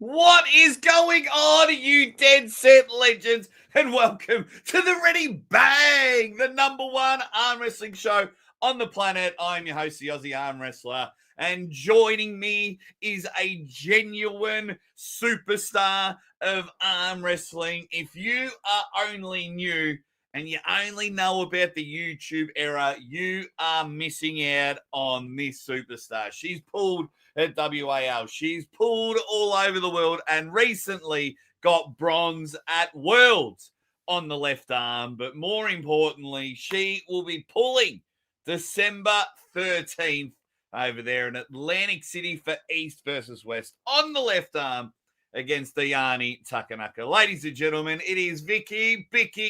What is going on, you dead set legends? And welcome to the Ready Bang, the #1 arm wrestling show on the planet. I'm your host, the Aussie Arm Wrestler, and joining me is a genuine superstar of arm wrestling. If you are only new and you only know about the YouTube era, you are missing out on this superstar. She's pulled at WAL. She's pulled all over the world and recently got bronze at Worlds on the left arm. But more importantly, she will be pulling December 13th over there in Atlantic City for East versus West on the left arm against the Aane Takenaka. Ladies and gentlemen, it is Bicci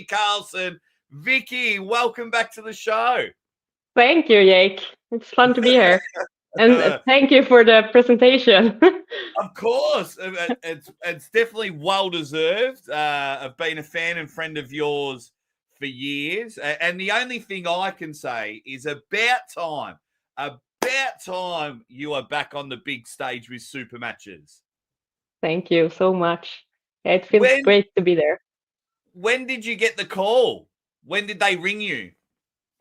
Karlsson. Vicci, welcome back to the show. Thank you, Jake. It's fun to be here. And thank you for the presentation. Of course. It's definitely well-deserved. I've been a fan and friend of yours for years. And the only thing I can say is about time you are back on the big stage with super matches. Thank you so much. It feels great to be there. When did you get the call? When did they ring you?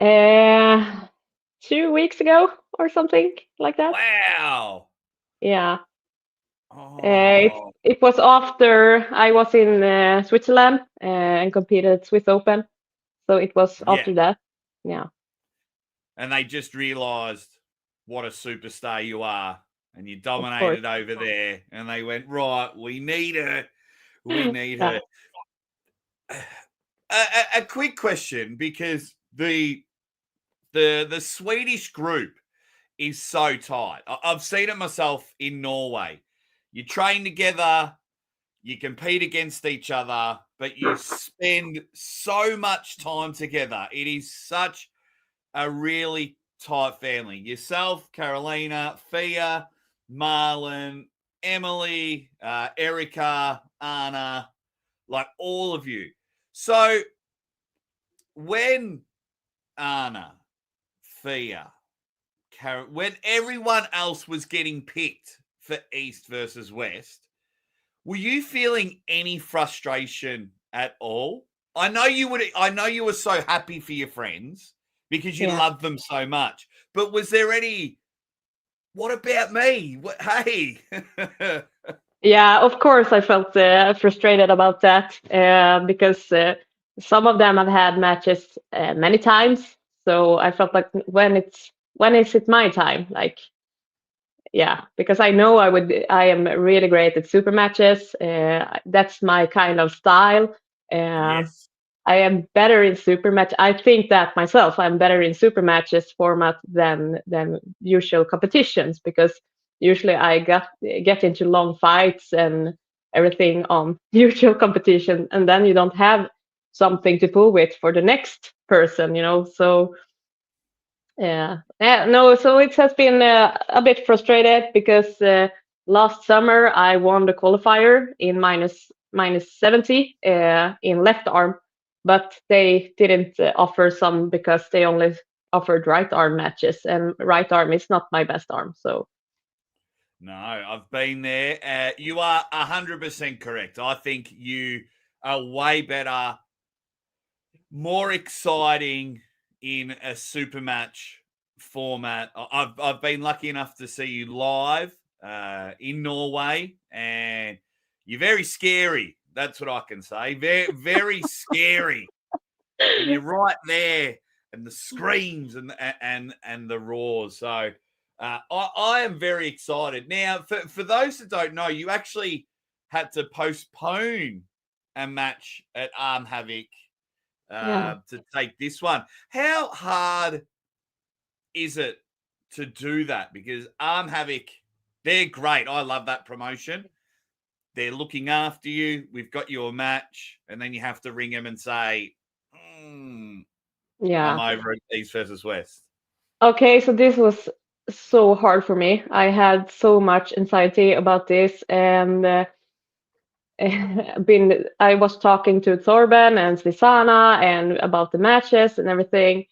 2 weeks ago or something like that. Wow. Yeah. It was after I was in Switzerland and competed at Swiss Open. So it was after that. Yeah. And they just realized what a superstar you are. And you dominated over there. And they went, right, we need her. We need her. A quick question, because the Swedish group is so tight. I've seen it myself in Norway. You train together, you compete against each other, but you spend so much time together. It is such a really tight family. Yourself, Carolina, Fia, Marlon, Emily, Erica, Anna, like all of you. So when Anna, Fia, when everyone else was getting picked for East versus West, were you feeling any frustration at all? I know you were so happy for your friends because you love them so much. But was there any, what about me? Hey. Yeah, of course I felt frustrated about that because some of them have had matches many times. So I felt like when is it my time? Like, yeah, because I know I am really great at super matches. That's my kind of style. Yes. I am better in super match. I think that myself. I'm better in super matches format than usual competitions, because usually I get into long fights and everything on usual competition, and then you don't have something to pull with for the next person, So no, so it has been a bit frustrated because last summer I won the qualifier in minus 70 in left arm, but they didn't offer some because they only offered right arm matches, and right arm is not my best arm. So no, I've been there. You are 100% correct. I think you are way better, more exciting in a super match format. I've been lucky enough to see you live in Norway, and you're very scary. That's what I can say. Very, very scary. And you're right there, and the screams and the roars. So I am very excited. Now, for those that don't know, you actually had to postpone a match at Arm Havoc to take this one. How hard is it to do that? Because Arm Havoc, they're great. I love that promotion. They're looking after you. We've got you a match, and then you have to ring them and say, I'm over at East versus West. Okay, so this was so hard for me. I had so much anxiety about this, and I was talking to Torben and Svisana and about the matches and everything.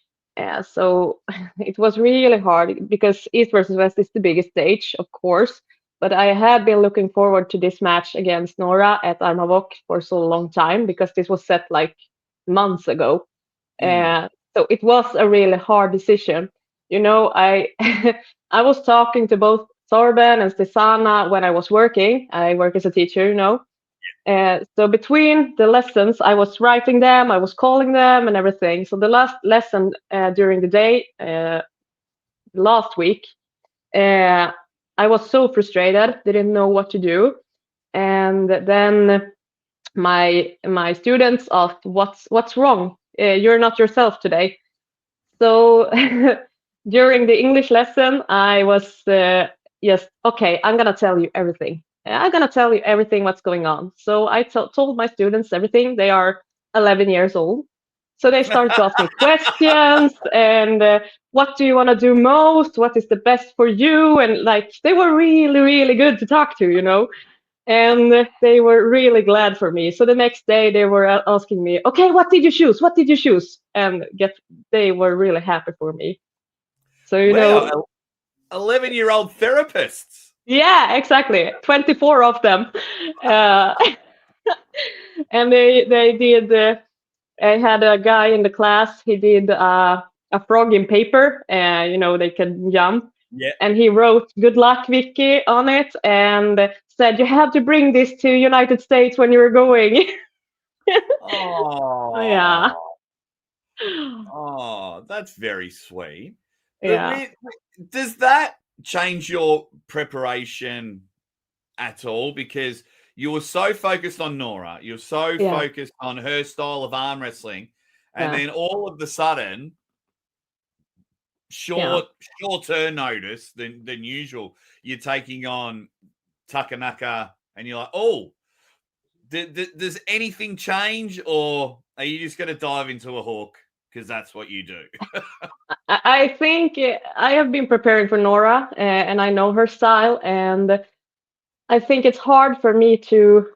So it was really hard because East versus West is the biggest stage, of course, but I have been looking forward to this match against Nora at Armavok for so long time because this was set like months ago. So it was a really hard decision. You know, I I was talking to both Sorben and Stesana when I was working. I work as a teacher, you know. So between the lessons, I was writing them, I was calling them, and everything. So the last lesson during the day last week, I was so frustrated, didn't know what to do, and then my students asked, "What's wrong? You're not yourself today." So during the English lesson, I was yes, okay, I'm gonna tell you everything. I'm gonna tell you everything what's going on. So I told my students everything. They are 11 years old. So they started to ask me questions and what do you want to do most? What is the best for you? And like they were really, really good to talk to, you know. And they were really glad for me. So the next day they were asking me, okay, what did you choose? What did you choose? And they were really happy for me. So, you know, 11-year-old therapists. yeah, exactly. 24 of them. And they did, I had a guy in the class, he did a frog in paper, you know, they can jump. Yeah. And he wrote "Good luck, Vicci" on it, and said, "You have to bring this to United States when you're going." Oh, Yeah. Oh, that's very sweet. But Yeah. does that change your preparation at all? Because you were so focused on Nora, you're so Yeah. focused on her style of arm wrestling, and Yeah. then all of the sudden, Yeah. shorter notice than usual, you're taking on Takenaka, and you're like, oh, does anything change, or are you just going to dive into a hook because that's what you do? I think I have been preparing for Nora, and I know her style, and I think it's hard for me to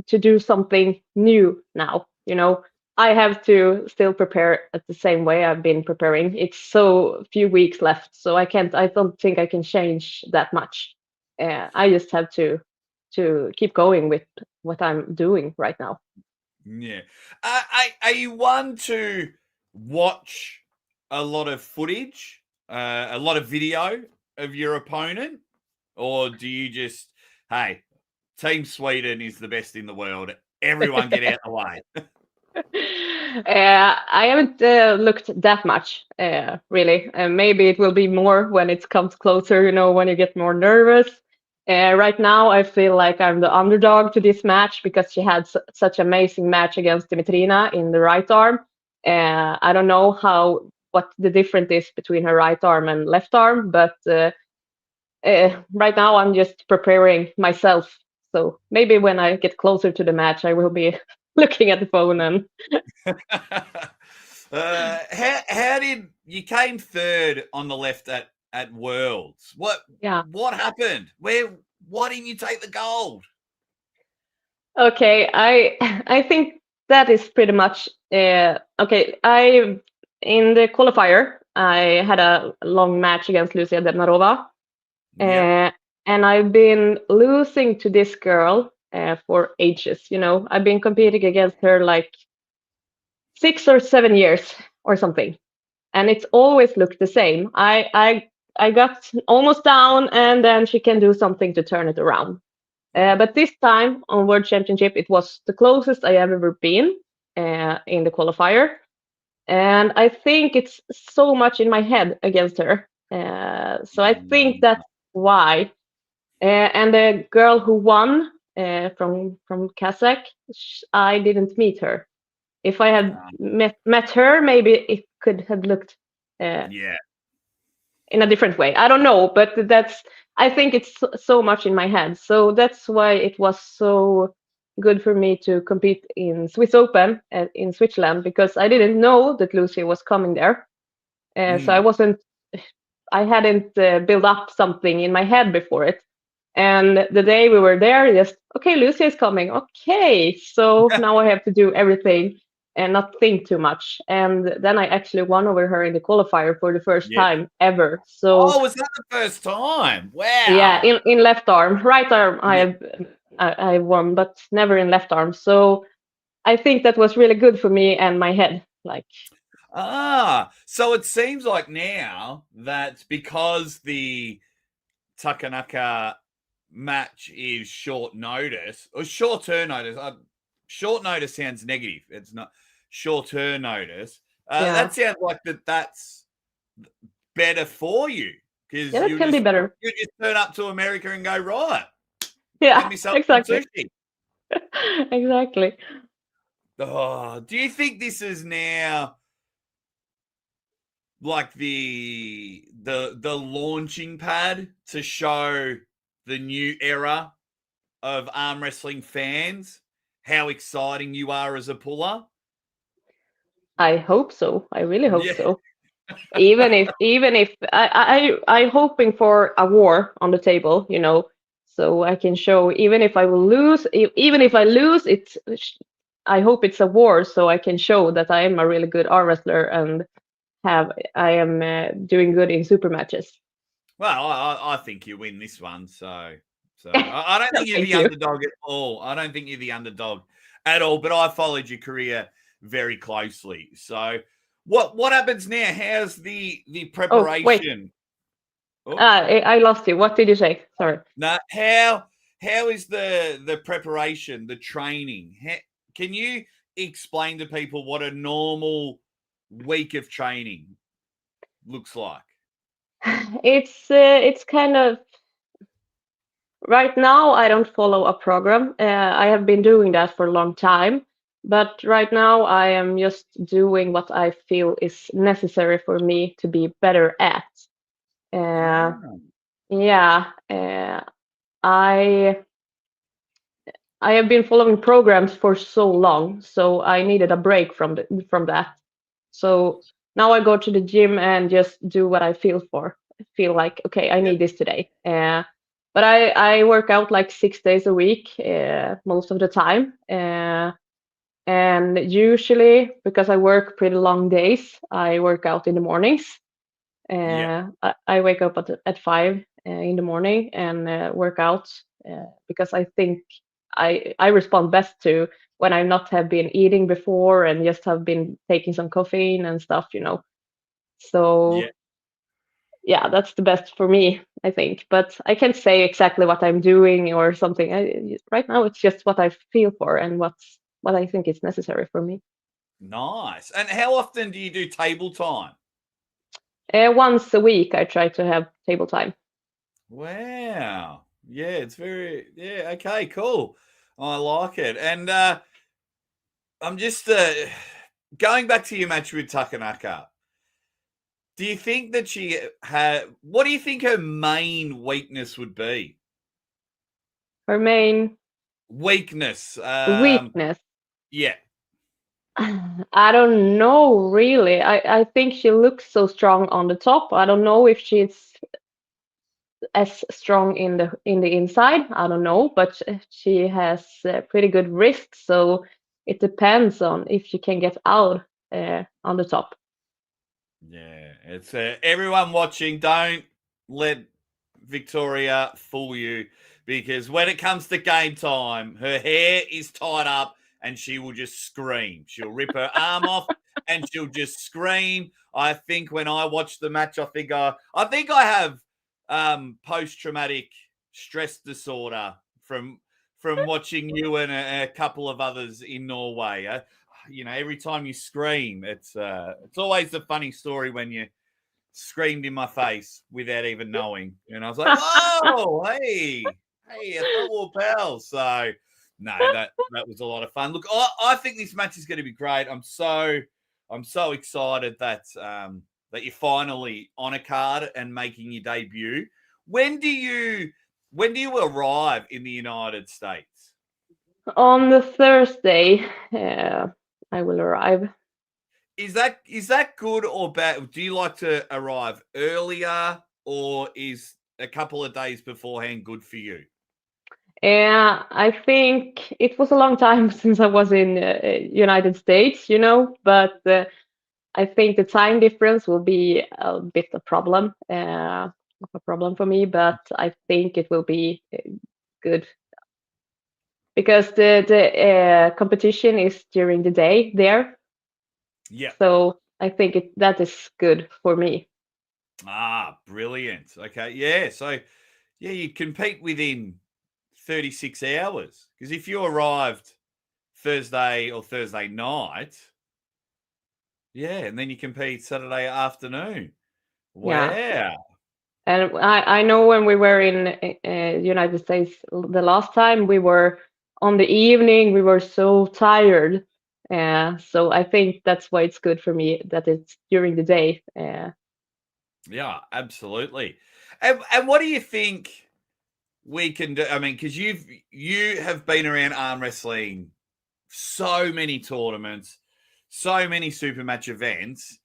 do something new now. You know, I have to still prepare at the same way I've been preparing. It's so few weeks left, so I can't. I don't think I can change that much. I just have to keep going with what I'm doing right now. Yeah. Are you one to watch a lot of footage, a lot of video of your opponent? Or do you just, hey, Team Sweden is the best in the world. Everyone get out of the way. I haven't looked that much, really. Maybe it will be more when it comes closer, you know, when you get more nervous. Right now, I feel like I'm the underdog to this match because she had such amazing match against Dimitrina in the right arm. I don't know what the difference is between her right arm and left arm, but right now I'm just preparing myself. So maybe when I get closer to the match, I will be looking at the phone and How did you came third on the left at Worlds? yeah. What happened? Why didn't you take the gold? Okay, I think that is pretty much okay. I in the qualifier I had a long match against Lucia Debnarova, Yep. and I've been losing to this girl for ages. You know, I've been competing against her like 6 or 7 years or something, and it's always looked the same. I got almost down, and then she can do something to turn it around. But this time on World Championship, it was the closest I have ever been in the qualifier, and I think it's so much in my head against her. So I think that's why. And the girl who won from Kazakh, I didn't meet her. If I had met her, maybe it could have looked Yeah. in a different way. I don't know, but I think it's so much in my head. So that's why it was so good for me to compete in Swiss Open in Switzerland, because I didn't know that Lucy was coming there. So I hadn't built up something in my head before it. And the day we were there, just, okay, Lucy is coming. Okay, so now I have to do everything. and not think too much. And then I actually won over her in the qualifier for the first Yeah. time ever. So Oh, was that the first time? yeah, Wow. in left arm, right arm Yeah. I won, but never in left arm. So I think that was really good for me and my head. Like, So it seems like now that because the Takenaka match is short notice or short-term notice. Short notice sounds negative. It's not short-term notice. yeah, That sounds like that's better for you because yeah, that can be better. you just turn up to America and go, right, get Yeah, myself some exactly. sushi. Exactly. Oh, do you think this is now like the launching pad to show the new era of arm wrestling fans how exciting you are as a puller? I hope so. I really hope Yeah. so. Even if I hoping for a war on the table, so I can show even if I will lose, even if I lose, I hope it's a war so I can show that I am a really good arm wrestler and I am doing good in super matches. Well, I think you win this one. So I don't think you're Thank the you. underdog at all. I don't think you're the underdog at all. But I followed your career very closely. So what happens now? How's the Oh, wait. preparation? Oh, I lost you. What did you say? Sorry. no, how is the preparation, the training? Can you explain to people what a normal week of training looks like? It's kind of right now. I don't follow a program. I have been doing that for a long time, but right now I am just doing what I feel is necessary for me to be better at. Uh, Ah, yeah, I I have been following programs for so long, so I needed a break from that. So now I go to the gym and just do what I feel for. I feel like, okay, I yep, need this today. But I work out like 6 days a week, most of the time. And usually, because I work pretty long days, I work out in the mornings. yep. I wake up at 5 in the morning and work out because I think I respond best to when I not have been eating before and just have been taking some caffeine and stuff. Yeah. So yeah, that's the best for me, I think. But I can't say exactly what I'm doing or something. Right now, it's just what I feel for and what I think is necessary for me. Nice. And how often do you do table time? Once a week, I try to have table time. Wow. Yeah, it's very okay, cool. I like it. And I'm just going back to your match with Takanaka. Do you think that she had what do you think her main weakness would be? Her main Weakness. weakness. Yeah. I don't know really. I think she looks so strong on the top. I don't know if she's as strong in the inside. I don't know, but she has pretty good wrists, so it depends on if she can get out on the top. Yeah. It's everyone watching, don't let Victoria fool you because when it comes to game time, her hair is tied up and she will just scream. She'll rip her arm off and she'll just scream. I think when I watch the match, I have post traumatic stress disorder from watching you and a couple of others in Norway. Every time you scream, it's always a funny story when you screamed in my face without even knowing. And I was like, whoa, hey, I thought we were pals. So no, that was a lot of fun. Look, I think this match is going to be great. I'm so excited that you're finally on a card and making your debut. When do you arrive in the United States? On the Thursday, I will arrive. Is that good or bad? Do you like to arrive earlier, or is a couple of days beforehand good for you? Yeah, I think it was a long time since I was in United States, but I think the time difference will be a bit a problem, of a problem for me, but I think it will be good because the competition is during the day there, Yeah. so I think that is good for me. Brilliant. Okay. Yeah. So, yeah, you compete within 36 hours because if you arrived Thursday or Thursday night, yeah, and then you compete Saturday afternoon. Yeah. Wow. And I know when we were in United States the last time, we were on the evening, we were so tired. So I think that's why it's good for me that it's during the day. Yeah, absolutely. And what do you think we can do? I mean, because you have been around arm wrestling so many tournaments, so many super match events.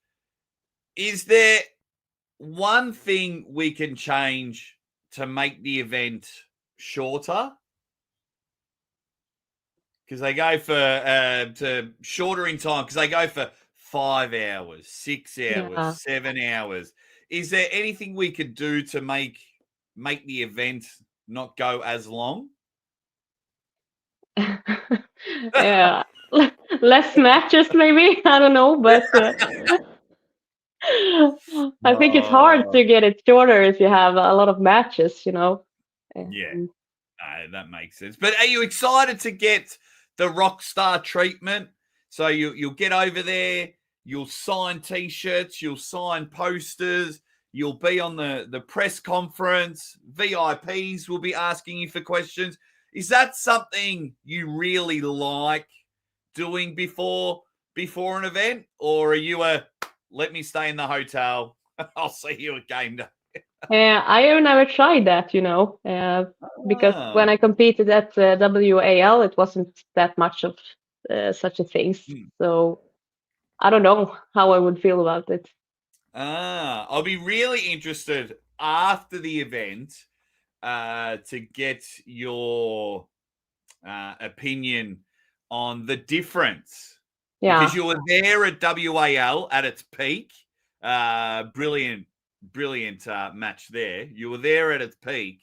Is there one thing we can change to make the event shorter? Because they go for to shorter in time because they go for 5 hours, 6 hours, Yeah. 7 hours. Is there anything we could do to make the event not go as long? Yeah. Less matches, maybe. I don't know, but I think it's hard Oh, to get it shorter if you have a lot of matches. yeah, Um, that makes sense. But are you excited to get the rock star treatment? So you'll get over there, you'll sign t-shirts, you'll sign posters, you'll be on the press conference, VIPs will be asking you for questions. Is that something you really like doing before an event? Or are you a let me stay in the hotel, I'll see you at game day? I have never tried that, because when Ah, I competed at WAL, it wasn't that much of such a things. hmm. So I don't know how I would feel about it. I'll be really interested after the event to get your opinion on the difference because Yeah, you were there at WAL at its peak. Brilliant, brilliant match there. You were there at its peak,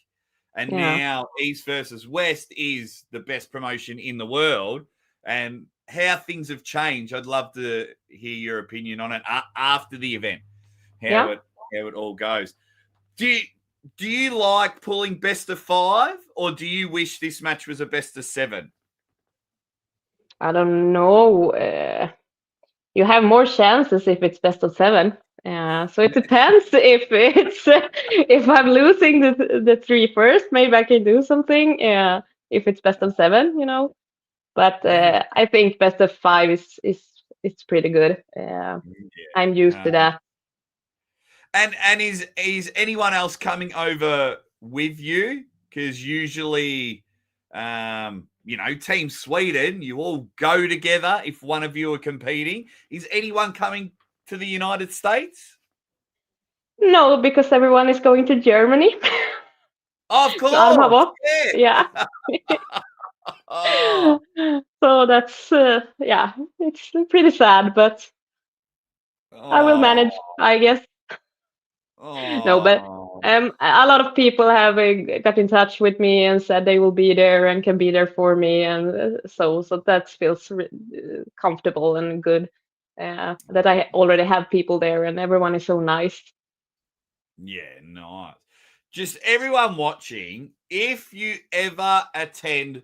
and yeah, now East versus West is the best promotion in the world. And how things have changed, I'd love to hear your opinion on it after the event. How yeah. it all goes. Do you do you like pulling best of five, or do you wish this match was a best of seven? I don't know. You have more chances if it's best of seven. So it depends if it's if I'm losing the three first, maybe I can do something. If it's best of seven. But Yeah, I think best of five is it's pretty good. I'm used yeah. to that. And is anyone else coming over with you? Because usually, Team Sweden, you all go together if one of you are competing. Is anyone coming to the United States? No, because everyone is going to Germany. Of To course, Armava. Yeah. yeah. Oh, So that's yeah, it's pretty sad, but I will oh, manage, I guess. No, but oh. a lot of people have got in touch with me and said they will be there and can be there for me, and so that feels comfortable and good. That I already have people there, and everyone is so nice. Yeah, nice. Just everyone watching, if you ever attend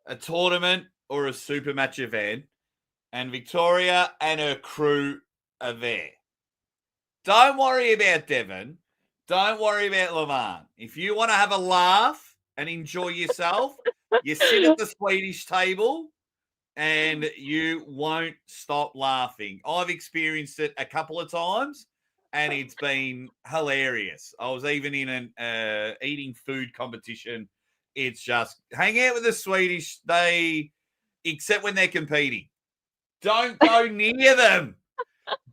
a tournament or a super match event and Victoria and her crew are there, don't worry about Devon. Don't worry about Laverne. If you want to have a laugh and enjoy yourself, you sit at the Swedish table and you won't stop laughing. I've experienced it a couple of times and it's been hilarious. I was even in an eating food competition. It's just hang out with the Swedish, except when they're competing. Don't go near them.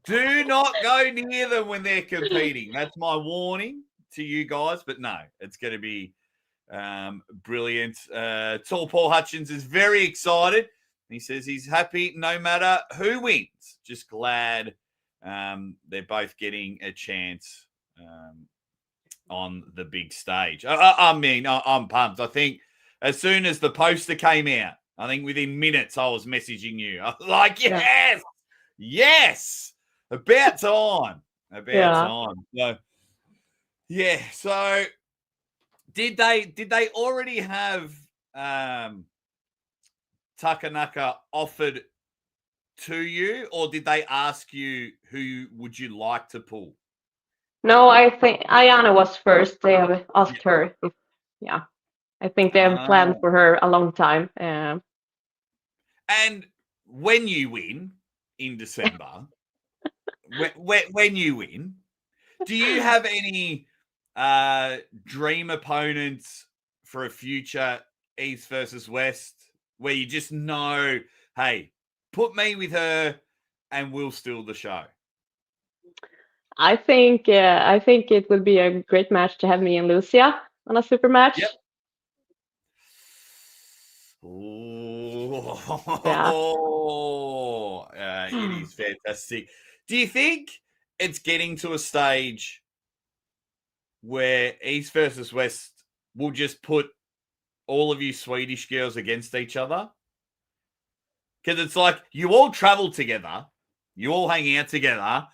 Do not go near them when they're competing. That's my warning to you guys. But no, it's going to be Brilliant. Tall Paul Hutchins is very excited. He says he's happy no matter who wins. Just glad they're both getting a chance on the big stage. I'm pumped. I think as soon as the poster came out, I think within minutes I was messaging you. I was like, yes, about time. So, yeah. So did they already have Takenaka offered to you, or did they ask you who would you like to pull? No, I think Aane was first. They have asked her. I think they have planned for her a long time. And when you win in December, when you win, do you have any dream opponents for a future East versus West where you just know, hey, put me with her and we'll steal the show? I think it would be a great match to have me and Lucia on a super match. Yep. It is fantastic. Do you think it's getting to a stage where East versus West will just put all of you Swedish girls against each other? Because it's like you all travel together, you all hang out together.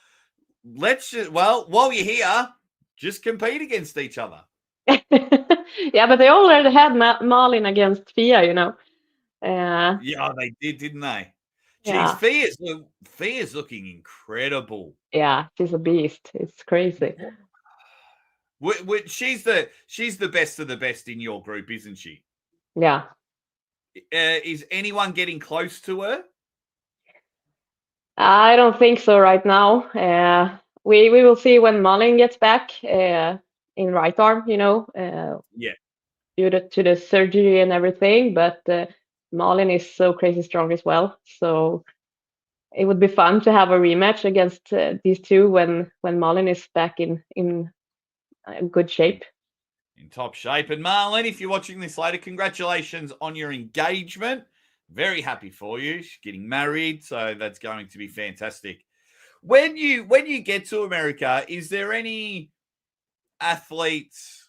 Let's just, while you're here, just compete against each other. Yeah, but they already had Malin against Fia, you know. Yeah, they did, didn't they? Jeez, Fia's looking incredible. Yeah, she's a beast. It's crazy. She's the best of the best in your group, isn't she? Yeah. Is anyone getting close to her? I don't think so right now. We will see when Malin gets back in right arm, you know. Due to the surgery and everything, but Malin is so crazy strong as well. So it would be fun to have a rematch against these two when Malin is back in good shape. In top shape. And Marlene, if you're watching this later, congratulations on your engagement. Very happy for you. She's getting married, so that's going to be fantastic. When you get to America, is there any athletes,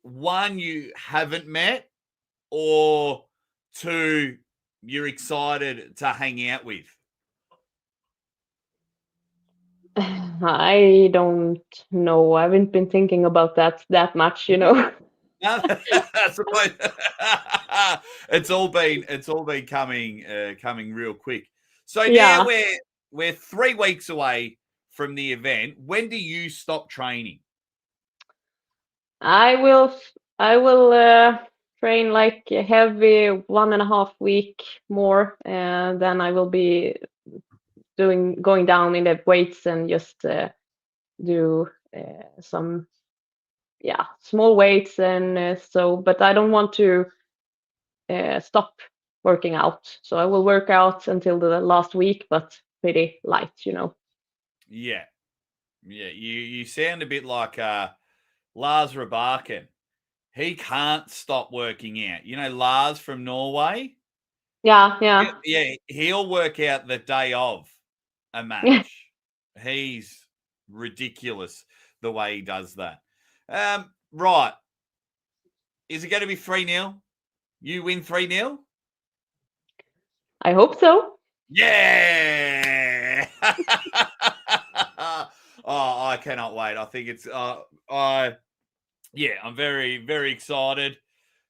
one, you haven't met, or two, you're excited to hang out with? I don't know. I haven't been thinking about that much, you know. I suppose it's all been coming real quick. So now we're 3 weeks away from the event. When do you stop training? I will train like a heavy 1.5 week more, and then I will be going down in the weights and just do some small weights and so. But I don't want to stop working out, so I will work out until the last week, but pretty light, you know. Yeah. You sound a bit like Lars Rabakin. He can't stop working out. You know, Lars from Norway? Yeah. He'll work out the day of a match. He's ridiculous the way he does that. Right. Is it going to be 3-0? You win 3-0? I hope so. Yeah. Oh, I cannot wait. I think it's I'm very, very excited.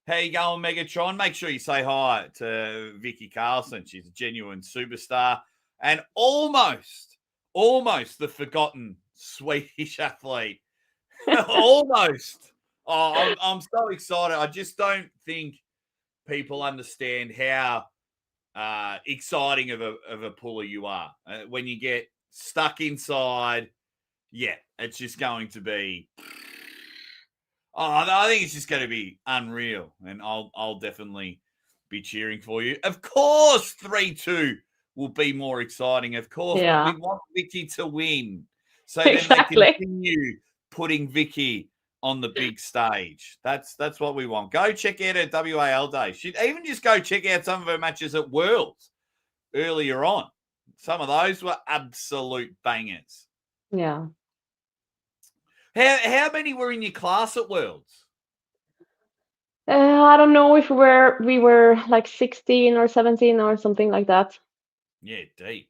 How you going, Megatron? Make sure you say hi to Vicci Karlsson. She's a genuine superstar and almost the forgotten Swedish athlete. Almost. Oh, I'm so excited. I just don't think people understand how exciting of a puller you are. When you get stuck inside, it's just going to be. I think it's just going to be unreal, and I'll definitely be cheering for you. Of course, 3-2 will be more exciting. Of course, but we want Vicci to win, so then they continue putting Vicci on the big stage. That's what we want. Go check out her WAL day. She'd even just go check out some of her matches at Worlds earlier on. Some of those were absolute bangers. Yeah. How many were in your class at Worlds? I don't know if we were like 16 or 17 or something like that. Yeah, deep.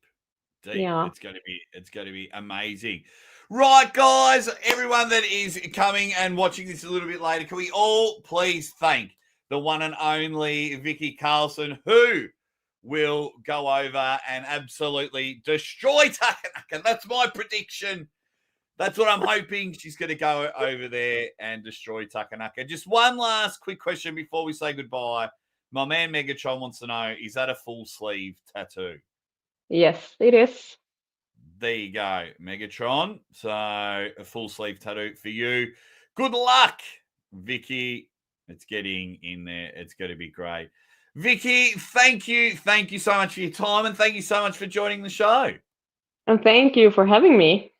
Yeah. It's going to be amazing. Right, guys, everyone that is coming and watching this a little bit later, can we all please thank the one and only Vicci Karlsson, who will go over and absolutely destroy Takenaka. That's my prediction. That's what I'm hoping. She's going to go over there and destroy Takenaka. Just one last quick question before we say goodbye. My man Megatron wants to know, is that a full sleeve tattoo? Yes, it is. There you go, Megatron. So a full sleeve tattoo for you. Good luck, Vicci. It's getting in there. It's going to be great. Vicci, thank you. Thank you so much for your time, and thank you so much for joining the show. And thank you for having me.